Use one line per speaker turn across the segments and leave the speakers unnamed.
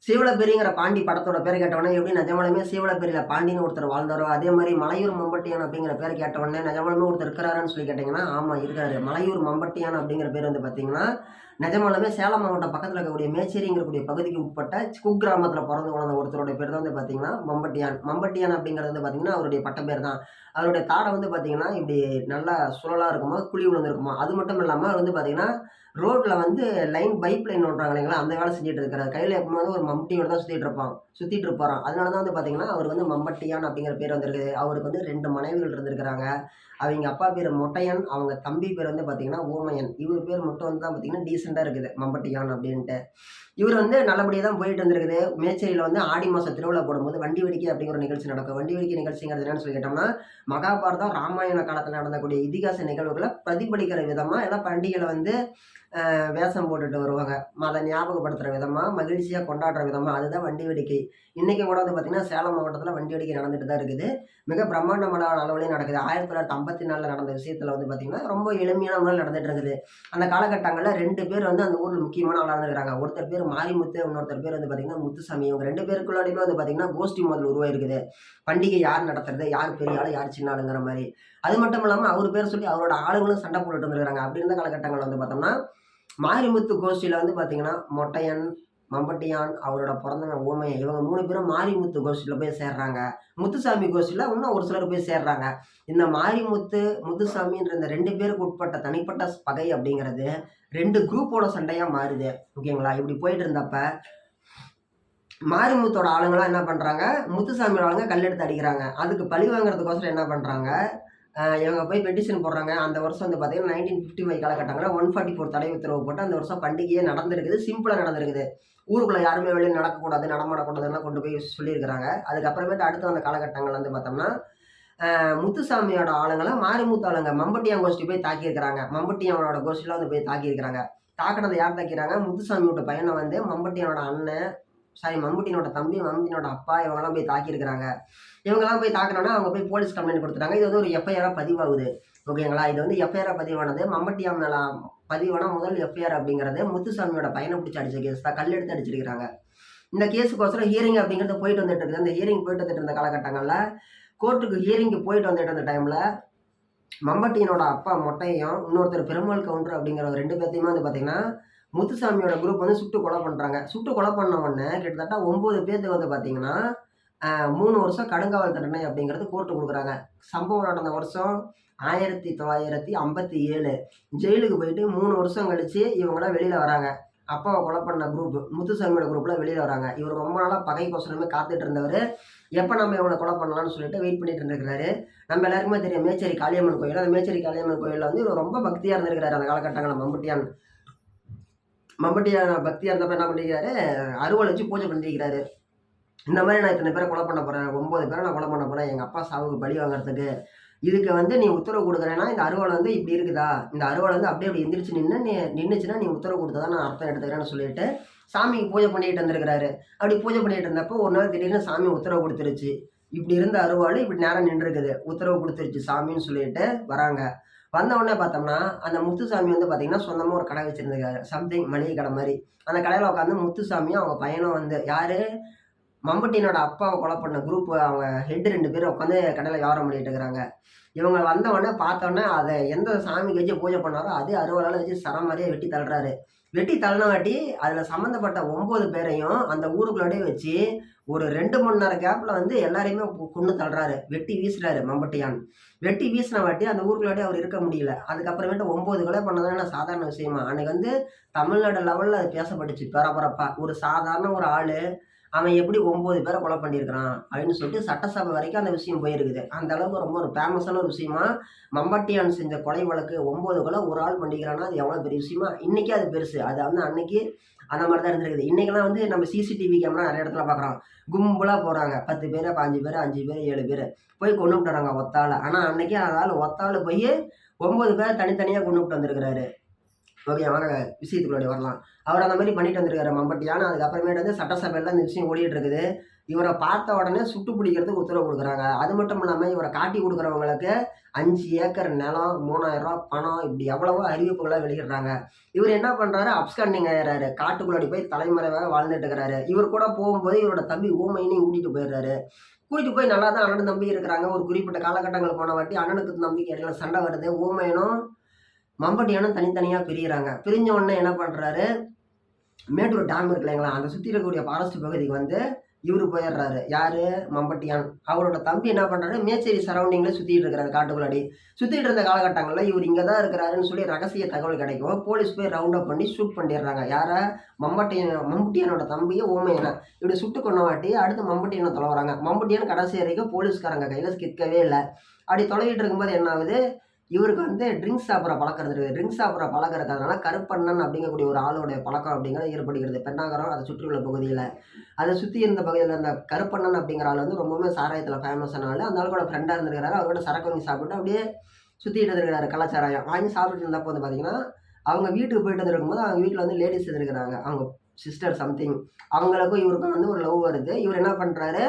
சீவலப்பேரிங்கிற பாண்டி படத்தோட பேரை கேட்டவொடனே எப்படி நிஜமாலுமே சீவலப்பேரியில பாண்டின்னு ஒருத்தர் வாழ்ந்தாரோ, அதே மாரி மலையூர் மம்பட்டியான் அப்படிங்கிற பேர கேட்டவுடனே நிஜமாலுமே ஒருத்தர் இருக்கிறாரான்னு சொல்லி கேட்டீங்கன்னா, ஆமா இருக்காரு. மலையூர் மம்பட்டியான் அப்படிங்கிற பேர் வந்து பார்த்தீங்கன்னா, நிஜமாலுமே சேலம் மாவட்டம் பக்கத்தில இருக்கக்கூடிய மேச்சேரிங்கக்கூடிய பகுதிக்கு உட்பட்ட குக்கிராமத்தில பொறந்து வளர்ந்த ஒருத்தருடைய பேர் தான் வந்து பார்த்தீங்கன்னா, மம்பட்டியான். மம்பட்டியான் அப்படிங்கிறது வந்து பார்த்தீங்கன்னா, அவருடைய பட்டப்பேர் தான். அவருடைய தாடை வந்து பார்த்தீங்கன்னா, இப்படி நல்லா சுழலா இருக்குமா, குழி விழுந்திருக்குமா. அது மட்டும் இல்லாம அவர் வந்து பார்த்தீங்கன்னா, ரோட்ல வந்து பைப் லைன் ஓட்டுறாங்க இல்லைங்களா, அந்த வேலை செஞ்சுட்டு இருக்கிறாரு. கையில எப்பவுமே ஒரு மம்முட்டியோட தான் சுத்திட்டு இருப்பாராம். அதனால தான் வந்து பார்த்தீங்கன்னா, அவருக்கு வந்து மம்பட்டியான் அப்படிங்கிற பேர் வந்திருக்குது. அவருக்கு வந்து 2 மனைவிகள் இருந்திருக்கிறாங்க. அவைங்க அப்பா பேரு மொட்டையன், அவங்க தம்பி பேர் வந்து பார்த்தீங்கன்னா ஊமையன். இவரு பேர் மட்டும் வந்து தான் பார்த்தீங்கன்னா டீசென்ட்டா இருக்குது. மம்பட்டியான் அப்படின்ட்டு. இவரு வந்து நல்லபடியா தான் போயிட்டு இருந்திருக்குது. மேச்சேரியில வந்து ஆடி மாசம் திருவிழா போடும்போது வண்டி வேடிக்கை அப்படிங்கிற ஒரு நிகழ்ச்சி நடக்கும். வண்டி வேடிக்கை நிகழ்ச்சிங்கிறது என்னன்னு சொல்லி கேட்டோம்னா, மகாபாரதம், ராமாயண காலத்துல நடந்தக்கூடிய இதிகாச நிகழ்வுகள பிரதிபலிக்கிற விதமா எல்லாம் பண்டிகைகள வந்து வேஷம் போட்டுட்டு வருவாங்க. அத ஞாபகப்படுத்துற விதமா, மகிழ்ச்சியா கொண்டாடுற விதமா, அதுதான் வண்டி வேடிக்கை. இன்னைக்கும் கூட வந்து பார்த்தீங்கன்னா, சேலம் மாவட்டத்தில வண்டி வேடிக்கை நடந்துட்டு தான் இருக்குது. மிக பிரம்மாண்டமான அளவிலேயும் நடக்குது. 1954ல நடந்த விஷயத்தில வந்து பார்த்தீங்கன்னா, ரொம்ப எளிமையான முறையில நடந்துட்டு இருக்குது. அந்த காலகட்டங்கள்ல 2 பேர் வந்து அந்த ஊர்ல முக்கியமான ஆளா இருந்திருக்காங்க. ஒருத்தர் பேரு மாரிமுத்து, இன்னொருத்தர் பேர் வந்து பார்த்தீங்கன்னா, முத்துசாமி. இவங்க 2 பேருக்குள்ளாரையுமே வந்து பார்த்தீங்கன்னா, கோஷ்டி மோதல் உருவாயிருக்குது. பண்டிகை யார் நடத்துறது? யார் பெரிய ஆளு? யார் சின்ன ஆளுங்கிற மாரி. அது மட்டும் இல்லாம, அவரு பேர சொல்லி அவரோட ஆளுங்களும் சண்டை போட்டுட்டு இருந்திருக்காங்க. அப்படி இருந்த காலகட்டங்கள்ல வந்து பார்த்தோம்னா, மாரிமுத்து கோஷ்டியில வந்து பார்த்தீங்கன்னா, மொட்டையன், மம்பட்டியான், அவரோட பொறந்தவன் ஊமையன். இவங்க 3 பேரும் மாரிமுத்து கோஷ்டியில போய் சேர்றாங்க. முத்துசாமி கோஷ்டியில இன்னும் ஒரு சிலர் போய் சேர்றாங்க. இந்த மாரிமுத்து, முத்துசாமின்ற இந்த 2 பேருக்கு உட்பட்ட தனிப்பட்ட பகை அப்படிங்கிறது 2 குரூப்போட சண்டையா மாறுது. ஓகேங்களா? இப்படி போயிட்டு இருந்தப்ப, மாரிமுத்தோட ஆளுங்கலாம் என்ன பண்றாங்க, முத்துசாமியோட ஆளுங்க கல்லெடுத்து அடிக்கிறாங்க. அதுக்கு பழி வாங்குறதுக்கோசரம் என்ன பண்றாங்க, இவங்க போய் பெட்டிஷன் போடுறாங்க. அந்த வருஷம் வந்து பார்த்தீங்கன்னா, 1955 காலகட்டங்கள்ல 144 தடை உத்தரவு போட்டு அந்த வருஷம் பண்டிகையே நடந்திருக்குது. சிம்பிளா நடந்திருக்குது. ஊருக்குள்ள யாருமே வெளிய நடக்கக்கூடாது, நடமாடக்கூடாதுன்லாம் கொண்டு போய் சொல்லியிருக்கிறாங்க. அதுக்கப்புறமேட்டு அடுத்து வந்த காலகட்டங்கள்ல வந்து பார்த்தோம்னா, முத்துசாமியோட ஆளுங்கள மாரிமுத்து ஆளுங்க மம்பட்டியான் கோஷ்டி போய் தாக்கியிருக்கிறாங்க. மம்பட்டியானோட கோஷ்டிலாம் வந்து போய் தாக்கியிருக்கிறாங்க. தாக்குனத யார் தாக்கிறாங்க? முத்துசாமி வூட்டு பையன வந்து மம்பட்டியானோட அண்ணன், மம்புட்டினோட தம்பி, மம்புட்டினோட அப்பா இவங்கலாம் போய் தாக்கியிருக்கிறாங்க. இவங்கலாம் போய் தாக்குனோனே அவங்க போய் போலீஸ் கம்ப்ளைண்ட் குடுத்துட்டாங்க. இது வந்து ஒரு எஃப்ஐஆரா பதிவாகுது. ஓகேங்களா? இது வந்து எஃப்ஐஆரா பதிவானது. மம்பட்டியா மேல பதிவான முதல் எஃப்ஐஆர் அப்படிங்கிறது முத்துசாமியோட பையன புடிச்சு அடிச்ச கேஸ் தான். கல்லெடுத்து அடிச்சிருக்கிறாங்க. இந்த கேஸுக்கோசரம் ஹியரிங் அப்படிங்கிறது போயிட்டு வந்துட்டு இருக்குது. அந்த ஹியரிங் போயிட்டு வந்துட்டு இருந்த காலகட்டங்கள்ல, கோர்ட்டுக்கு ஹியரிங்க்கு போயிட்டு வந்துட்டு இருந்த டைம்ல, மம்பட்டியனோட அப்பா மொட்டையும், இன்னொருத்தர் பெருமாள் கவுண்டர் அப்படிங்கிற 2 பேத்தையுமே வந்து பார்த்தீங்கன்னா, முத்துசாமியோட குரூப் வந்து சுட்டு கொலை பண்றாங்க. சுட்டு கொலை பண்ண உடனே கிட்டத்தட்ட 9 பேத்துக்கு வந்து பார்த்தீங்கன்னா, 3 வருஷம் கடுங்காவல் தண்டனை அப்படிங்கிறது கோர்ட்டு குடுக்குறாங்க. சம்பவம் நடந்த வருஷம் 1957. ஜெயிலுக்கு போயிட்டு 3 வருஷம் கழிச்சு இவங்கலாம் வெளியில வராங்க. அப்பாவ கொலை பண்ண குரூப், முத்துசாமியோட குரூப்ல வெளியில வராங்க. இவரு ரொம்ப நாளா பகைக்கோசரமே காத்துட்டு இருந்தவரு, எப்ப நம்ம இவன கொலை பண்ணலாம்னு சொல்லிட்டு வெயிட் பண்ணிட்டு இருந்திருக்காரு. நம்ம எல்லாருக்குமே தெரியும் மேச்சேரி காளியம்மன் கோயில். அந்த மேச்சேரி காளியம்மன் கோயில்ல வந்து இவரு ரொம்ப பக்தியா இருந்திருக்காரு அந்த காலகட்டங்கள்ல மம்புட்டியான். மம்பட்டியான் பக்தியா இருந்தப்ப என்ன பண்ணியிருக்காரு, அருவாள் வச்சு பூஜை பண்ணியிருக்கிறாரு. இந்த மாரி நான் இத்தன பேர கொலை பண்ண போறேன். 9 பேர நான் கொலை பண்ண போறேன். எங்க அப்பா சாவுக்கு பழி வாங்குறதுக்கு. இதுக்கு வந்து நீ உத்தரவு குடுக்குறேன்னா, இந்த அருவாள் வந்து இப்படி இருக்குதா? இந்த அருவாள் வந்து அப்படியே அப்படி எந்திரிச்சு நின்னுச்சுன்னா, நீ உத்தரவு குடுத்ததா நான் அர்த்தம் எடுத்துக்கிறேன்னு சொல்லிட்டு, சாமிக்கு பூஜை பண்ணிட்டு இருந்திருக்கிறாரு. அப்படி பூஜை பண்ணிட்டு இருந்தப்போ, ஒரு நாள் திடீர்னு சாமி உத்தரவு குடுத்துருச்சு. இப்படி இருந்த அருவாள் இப்படி நேரா நின்றுருக்குது. உத்தரவு குடுத்துருச்சு சாமின்னு சொல்லிட்டு வராங்க. வந்த உடனே பார்த்தோம்னா, அந்த முத்துசாமி வந்து பார்த்தீங்கன்னா, சொந்தமா ஒரு கடை வச்சிருந்திருக்காரு. சம்திங் மளிகை கடை மாரி. அந்த கடையில உட்காந்து முத்துசாமியும், அவங்க பையனும் வந்து யாரு? மம்பட்டியனோட அப்பாவ கொலை பண்ண குரூப் அவங்க ஹெட் 2 பேரும் உட்காந்து கடையில வியாபாரம் பண்ணிட்டு இருக்கிறாங்க. இவங்க வந்த உடனே பார்த்தோன்னே, அத எந்த சாமிக்கு வச்சு பூஜை பண்ணாரோ, அதே அருவாளால வச்சு சரம் மாரியே வெட்டி தள்ளுறாரு. வெட்டி தள்ளுனங்காட்டி, அதுல சம்மந்தப்பட்ட 9 பேரையும் அந்த ஊருக்குள்ளாடியே வச்சு, ஒரு 2 மணி நேர கேப்ல வந்து எல்லாரையுமே கொன்னு தள்ளுறாரு. வெட்டி வீசுறாரு மம்பட்டியான். வெட்டி வீசினவாட்டி அந்த ஊருக்குள்ளாடியே அவர் இருக்க முடியல. அதுக்கப்புறமேட்டு 9 கொலை பண்ணது என்ன சாதாரண விஷயமா? அன்னைக்கு வந்து தமிழ்நாடு லெவல்ல அது பேசப்பட்டுச்சு பரபரப்பா. ஒரு சாதாரண ஒரு ஆளு அவன் எப்படி 9 பேர கொலை பண்ணியிருக்கிறான் அப்படின்னு சொல்லிட்டு சட்டசபை வரைக்கும் அந்த விஷயம் போயிருக்குது. அந்த அளவுக்கு ரொம்ப ஒரு ஃபேமஸான ஒரு விஷயமா மம்பட்டியான் செஞ்ச கொலை வழக்கு 9 கொலை ஒரு ஆள் பண்ணிக்கிறான்னா அது எவ்வளோ பெரிய விஷயமா? இன்னைக்கே அது பெருசு. அது வந்து அன்னைக்கு அந்த மாதிரி தான் இருந்திருக்குது. இன்னைக்கெல்லாம் வந்து நம்ம சிசிடிவி கேமரா நிறைய இடத்துல பார்க்குறோம். கும்பலா போறாங்க. 10 பேரு, 5 பேரு, 5 பேரு, 7 பேரு போய் கொன்னுட்டு வராங்க ஒத்தாள. ஆனா அன்னைக்கு அந்த ஆள் ஒத்தாளு போய் 9 பேர தனித்தனியா கொன்னுட்டு வந்திருக்கிறாரு. ஓகே, வாங்க விஷயத்துக்குள்ளே வரலாம். அவர் அந்த மாரி பண்ணிட்டு வந்திருக்காரு மம்பட்டியான். அதுக்கப்புறமேட்டு வந்து சட்டசபையில இந்த விஷயம் ஓடிட்டு இருக்குது. இவர பார்த்த உடனே சுட்டு பிடிக்கிறதுக்கு உத்தரவு குடுக்குறாங்க. அது மட்டும் இல்லாம இவர காட்டி குடுக்குறவங்களுக்கு 5 ஏக்கர் நிலம், ரூ. 3000 பணம் இப்படி எவ்வளவோ அறிவிப்புகள வெளியிடுறாங்க. இவரு என்ன பண்றாரு, அப்ஸ்காண்டிங் ஆயிறாரு. காட்டுக்குள்ளாடி போய் தலைமறைவா வாழ்ந்துட்டு இருக்கிறாரு. இவர் கூட போகும்போது இவரோட தம்பி ஊமையனையும் கூட்டிட்டு போயிடுறாரு. கூட்டிட்டு போய் நல்லா தான் அண்ணன், தம்பி இருக்கிறாங்க. ஒரு குறிப்பிட்ட காலகட்டங்கள் போன வாட்டி அண்ணனுக்கும் தம்பிக்கும் இடையில சண்டை வருது. ஊமையனும் மம்பட்டியானும் தனித்தனியா பிரியறாங்க. பிரிஞ்ச உடனே என்ன பண்றாரு, மேட்டூர் டேம் இருக்கு இல்லைங்களா, அந்த சுத்தி இருக்கக்கூடிய ஃபாரஸ்ட் பகுதிக்கு வந்து இவரு போயிடுறாரு. யாரு? மம்பட்டியான். அவரோட தம்பி என்ன பண்றாரு, மேச்சேரி சரவுண்டிங்ல சுத்திட்டு இருக்கிறாரு காட்டுக்குள்ளாடி. சுத்திட்டு இருந்த காலகட்டங்கள்ல இவரு இங்க தான் இருக்கிறாருன்னு சொல்லி ரகசிய தகவல் கிடைக்கும். போலீஸ் போய் ரவுண்ட் அப் பண்ணி ஷூட் பண்ணிடுறாங்க. யார? மம்பட்டியானோட தம்பிய ஊமையன. இப்படி சுட்டு கொன்னவாட்டி அடுத்து மம்பட்டியான தொலைவுறாங்க. மம்பட்டியான் கடைசி வரைக்கும் போலீஸ்காரங்க கையில சிக்கவே இல்ல. அப்படி தொலைவிட்டு இருக்கும்போது என்ன ஆகுது, இவருக்கு வந்து ட்ரிங்க்ஸ் சாப்பிடுற பழக்கம் இருக்குது. ட்ரிங்க்ஸ் சாப்பிடுற பழக்கம் இருக்கிறதுனால கருப்பண்ணன் அப்படிங்கக்கூடிய ஒரு ஆளுடைய பழக்கம் அப்படிங்கிறது ஏற்படுகிறது. பென்னாகரம் அதை சுற்றியுள்ள பகுதியில. அதை சுத்தி இருந்த பகுதியில இந்த கருப்பண்ணன் அப்படிங்கிற ஆள் வந்து ரொம்பவுமே சாராயத்துல ஃபேமஸான ஆளு. அந்த ஆளு கூட ஃப்ரெண்டா இருந்திருக்காரு. அவரோட சரக்கு வாங்கி சாப்பிட்டு அப்படியே சுத்திட்டு இருந்திருக்காரு கள்ளச்சாராயம். வாங்கி சாப்பிட்டுட்டு இருந்தப்போ வந்து பார்த்தீங்கன்னா, அவங்க வீட்டுக்கு போயிட்டு இருக்கும்போது அவங்க வீட்ல வந்து லேடீஸ் இருந்திருக்காங்க. அவங்க சிஸ்டர் சம்திங். அவங்களுக்கும் இவருக்கும் வந்து ஒரு லவ் வருது. இவரு என்ன பண்றாரு,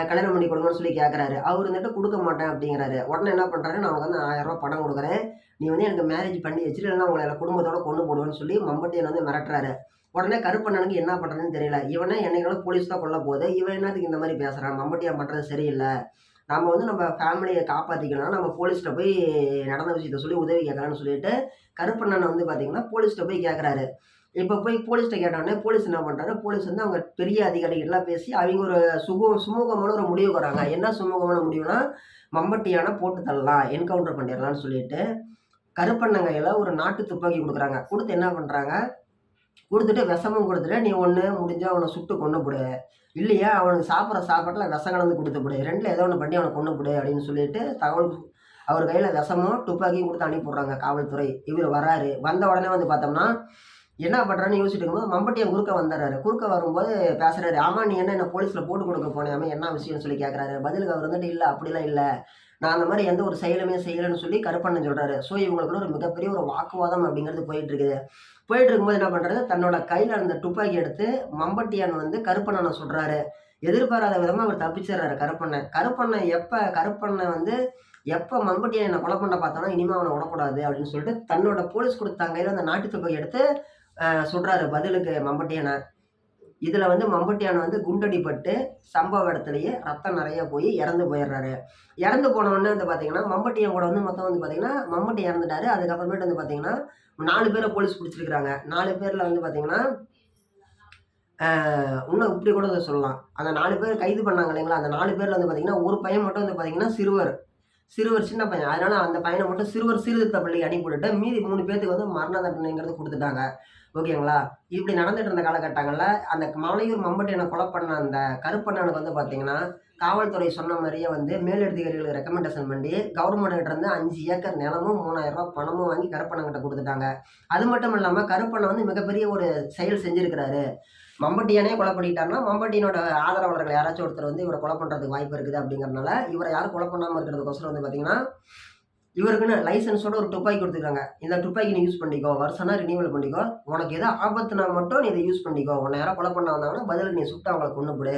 கல்யாணம் பண்ணி கொடுங்கன்னு சொல்லி கேட்குறாரு. அவரு வந்துட்டு குடுக்க மாட்டேன் அப்படிங்கிறாரு. உடனே என்ன பண்றாரு, நான் உனக்கு வந்து ரூ. 1000 பணம் குடுக்குறேன். நீ வந்து எனக்கு மேரேஜ் பண்ணி வச்சுரு, இல்லைன்னா உங்கள எல்லா குடும்பத்தோட கொன்னு போடுவேன்னு சொல்லி மம்பட்டியான் வந்து மிரட்டுறாரு. உடனே கருப்பண்ணனுக்கு என்ன பண்றதுன்னு தெரியல. இவனே என்னைக்காலும் போலீஸ் தான் கொல்ல போகுது. இவன் என்னத்துக்கு இந்த மாரி பேசுறான்? மம்பட்டியான் பண்றது சரியில்ல. நம்ம வந்து நம்ம ஃபேமிலிய காப்பாத்திக்கணும்னா, நம்ம போலீஸ்ட்ட போய் நடந்த விஷயத்த சொல்லி உதவி கேட்கலான்னு சொல்லிட்டு, கருப்பண்ணன வந்து பார்த்தீங்கன்னா, போலீஸ்ட்ட போய் கேட்குறாரு. இப்ப போய் போலீஸ்ட்ட கேட்டோனே, போலீஸ் என்ன பண்றாரு, போலீஸ் வந்து அவங்க பெரிய அதிகாரிகள்லாம் பேசி, அவிங்க ஒரு சுமூகமான ஒரு முடிவுக்கு வராங்க. என்ன சுமூகமான முடிவுனா, மம்பட்டியான போட்டு தள்ளலாம், என்கவுண்டர் பண்ணிறலாம்னு சொல்லிட்டு, கருப்பண்ணன் கையில ஒரு நாட்டு துப்பாக்கி குடுக்குறாங்க. குடுத்து என்ன பண்றாங்க, குடுத்துட்டு விஷமும் குடுத்துட்டு, "நீ ஒண்ணு முடிஞ்சா அவன சுட்டு கொன்னுபுடு. இல்லையா அவனுக்கு சாப்பிடுற சாப்பாட்டுல விஷம் கலந்து குடுத்துப்புடு. 2ல ஏதோ ஒண்ணு பண்ணி அவன கொன்னுபுடு" அப்படின்னு சொல்லிட்டு தகவல் அவர் கையில விஷமும், துப்பாக்கியும் குடுத்து அனுப்பி விடுறாங்க காவல்துறை. இவரு வர்றாரு. வந்த உடனே வந்து பார்த்தோம்னா, என்ன பண்றான்னு யோசிச்சுட்டு இருக்கும்போது மம்பட்டியான் குறுக்க வந்துடுறாரு. குறுக்க வரும்போது பேசுறாரு. "ஆமா நீ என்ன போலீஸ்ல போட்டு குடுக்க போனியாமே, என்ன விஷயம்னு?" சொல்லி கேட்குறாரு. பதிலுக்கு அவர் வந்துட்டு, "இல்ல அப்படிலாம் இல்ல. நான் அந்த மாரி எந்த ஒரு செயலுமே செய்யலன்னு" சொல்லி கருப்பண்ணன் சொல்றாரு. ஸோ இவங்களுக்குள்ள ஒரு மிகப்பெரிய ஒரு வாக்குவாதம் அப்படிங்கிறது போயிட்டு இருக்குது. போயிட்டு இருக்கும்போது என்ன பண்றாரு, தன்னோட கையில இருந்த துப்பாக்கி எடுத்து மம்பட்டியான் வந்து கருப்பண்ணன சுடுறாரு. எதிர்பாராத விதமா அவர் தப்பிச்சிடுறாரு கருப்பண்ணன். கருப்பண்ணன் வந்து எப்ப மம்பட்டியான் என்ன கொலை பண்ண பார்த்தானோ, இனிமே அவன விடக்கூடாது அப்படின்னு சொல்லிட்டு தன்னோட போலீஸ் குடுத்த கையில அந்த நாட்டு துப்பாக்கி எடுத்து சுடுறாரு பதிலுக்கு மம்பட்டியான. இதுல வந்து மம்பட்டியான் வந்து குண்டடிபட்டு சம்பவ இடத்திலேயே ரத்தம் நெறைய போய் இறந்து போயிடுறாரு. இறந்து போன உடனே வந்து பார்த்தீங்கன்னா, மம்பட்டியான் கூட வந்து மொத்தம் வந்து பார்த்தீங்கன்னா, மம்பட்டி இறந்துட்டாரு. அதுக்கப்புறமேட்டு வந்து பார்த்தீங்கன்னா, 4 பேர போலீஸ் புடிச்சிருக்காங்க. 4 பேர்ல வந்து பார்த்தீங்கன்னா, இன்னும் இப்படி கூட சொல்லலாம். அந்த 4 பேர் கைது பண்ணாங்க இல்லைங்களா? அந்த 4 பேர்ல வந்து பார்த்தீங்கன்னா, ஒரு பையன் மட்டும் வந்து பார்த்தீங்கன்னா சிறுவர். சிறுவர் சின்ன பையன். அதனால அந்த பையன மட்டும் சிறுவர் சீர்திருத்த பள்ளிக்கு அனுப்பி விட்டுட்டு, மீதி 3 பேத்துக்கு வந்து மரண தண்டனைங்கிறது குடுத்துட்டாங்க. ஓகேங்களா? இப்படி நடந்துட்டு இருந்த காலகட்டங்கள்ல, அந்த மலையூர் மம்பட்டியான கொலை பண்ண அந்த கருப்பண்ணனுக்கு வந்து பார்த்தீங்கன்னா, காவல்துறை சொன்ன மாரியே வந்து மேலதிகாரிகளுக்கு ரெக்கமெண்டேஷன் பண்ணி, கவர்மெண்ட் கிட்ட இருந்து 5 ஏக்கர் நிலமும், ரூ. 3000 பணமும் வாங்கி கருப்பண்ணன் கிட்ட குடுத்துட்டாங்க. அது மட்டும் இல்லாம கருப்பண்ணன் வந்து மிகப்பெரிய ஒரு செயல் செஞ்சிருக்கிறாரு. மம்பட்டியானே கொலை பண்ணிட்டாருன்னா, மம்பட்டியனோட ஆதரவாளர்கள் யாராச்சும் ஒருத்தர் வந்து இவர கொலை பண்றதுக்கு வாய்ப்பு இருக்குது அப்படிங்கிறனால, இவர யாரும் கொலை பண்ணாம இருக்கிறதுக்கோசரம் வந்து பார்த்தீங்கன்னா, இவருக்குன்னு லைசென்ஸோட ஒரு துப்பாக்கி குடுத்துருக்காங்க. இந்த துப்பாக்கி நீ யூஸ் பண்ணிக்கோ. வருஷம்னா ரினிவல் பண்ணிக்கோ. உனக்கு ஏதோ ஆபத்துனா மட்டும் நீ இத யூஸ் பண்ணிக்கோ. உன்ன யாரோ கொலை பண்ண வந்தாங்கன்னா, பதிலுக்கு நீ சுட்டு அவங்கள கொன்னுபுடு.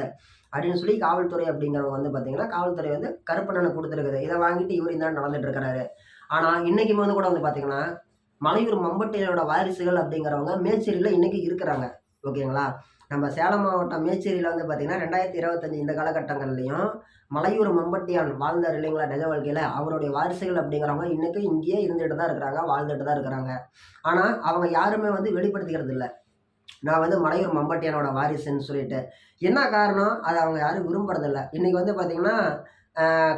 அப்படின்னு சொல்லி காவல்துறை அப்படிங்கிறவங்க வந்து பார்த்தீங்கன்னா, காவல்துறை வந்து கருப்பண்ணனுக்கு குடுத்துருக்குது. இத வாங்கிட்டு இவரு இந்தாண்டு நடந்துட்டு இருக்கிறாரு. ஆனா, இன்னைக்கும் வந்து கூட வந்து பார்த்தீங்கன்னா, மலையூர் மம்பட்டியானோட வாரிசுகள் அப்படிங்கிறவங்க மேச்சேரியில இன்னைக்கு இருக்கிறாங்க. ஓகேங்களா? நம்ம சேலம் மாவட்டம் மேச்சேரியில வந்து பார்த்தீங்கன்னா, 2025 இந்த காலகட்டங்கள்லயும் மலையூர் மம்பட்டியான் வாழ்ந்தார் இல்லைங்களா நிஜ வாழ்க்கையில, அவருடைய வாரிசுகள் அப்படிங்கிறவங்க இன்னைக்கும் இங்கேயே இருந்துட்டு தான் இருக்கிறாங்க, வாழ்ந்துட்டு தான் இருக்கிறாங்க. ஆனா, அவங்க யாருமே வந்து வெளிப்படுத்திக்கிறது இல்ல. நான் வந்து மலையூர் மம்பட்டியானோட வாரிசுன்னு சொல்லிட்டு. என்ன காரணம்? அத அவங்க யாரும் விரும்புறதில்ல. இன்னைக்கு வந்து பார்த்தீங்கன்னா,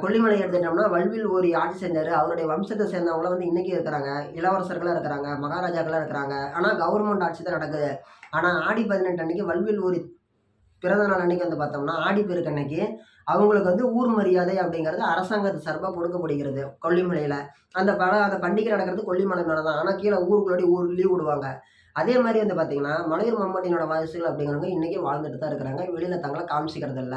கொல்லிமலை எடுத்துட்டோம்னா, வல்வில் ஓரி ஆட்சி செஞ்சாரு. அவருடைய வம்சத்த சேர்ந்தவங்கலாம் வந்து இன்னைக்கும் இருக்கிறாங்க. இளவரசர்களா இருக்கிறாங்க, மகாராஜாக்களா இருக்கிறாங்க. ஆனா, கவர்மெண்ட் ஆட்சி தான் நடக்குது. ஆனா, ஆடி 18 அன்னைக்கு வல்வில் ஓரி பிறந்த நாள் அன்னைக்கு வந்து பார்த்தோம்னா, ஆடிப்பெருக்கு அன்னைக்கு அவங்களுக்கு வந்து ஊர் மரியாதை அப்படிங்கிறது அரசாங்கத்து சார்பா கொடுக்கப்படுகிறது கொல்லிமலையில. அந்த பண்டிகை நடக்கிறது கொல்லிமலை மேல தான். ஆனா, கீழ ஊருக்குள்ளாடி லீவ் விடுவாங்க. அதே மாரி வந்து பார்த்தீங்கன்னா, மலையூர் மம்பட்டியினோட வாரிசுகள் அப்படிங்கிறவங்க இன்னைக்கும் வாழ்ந்துட்டு தான் இருக்கிறாங்க. வெளியில தங்கள காமிச்சுக்கிறது இல்ல.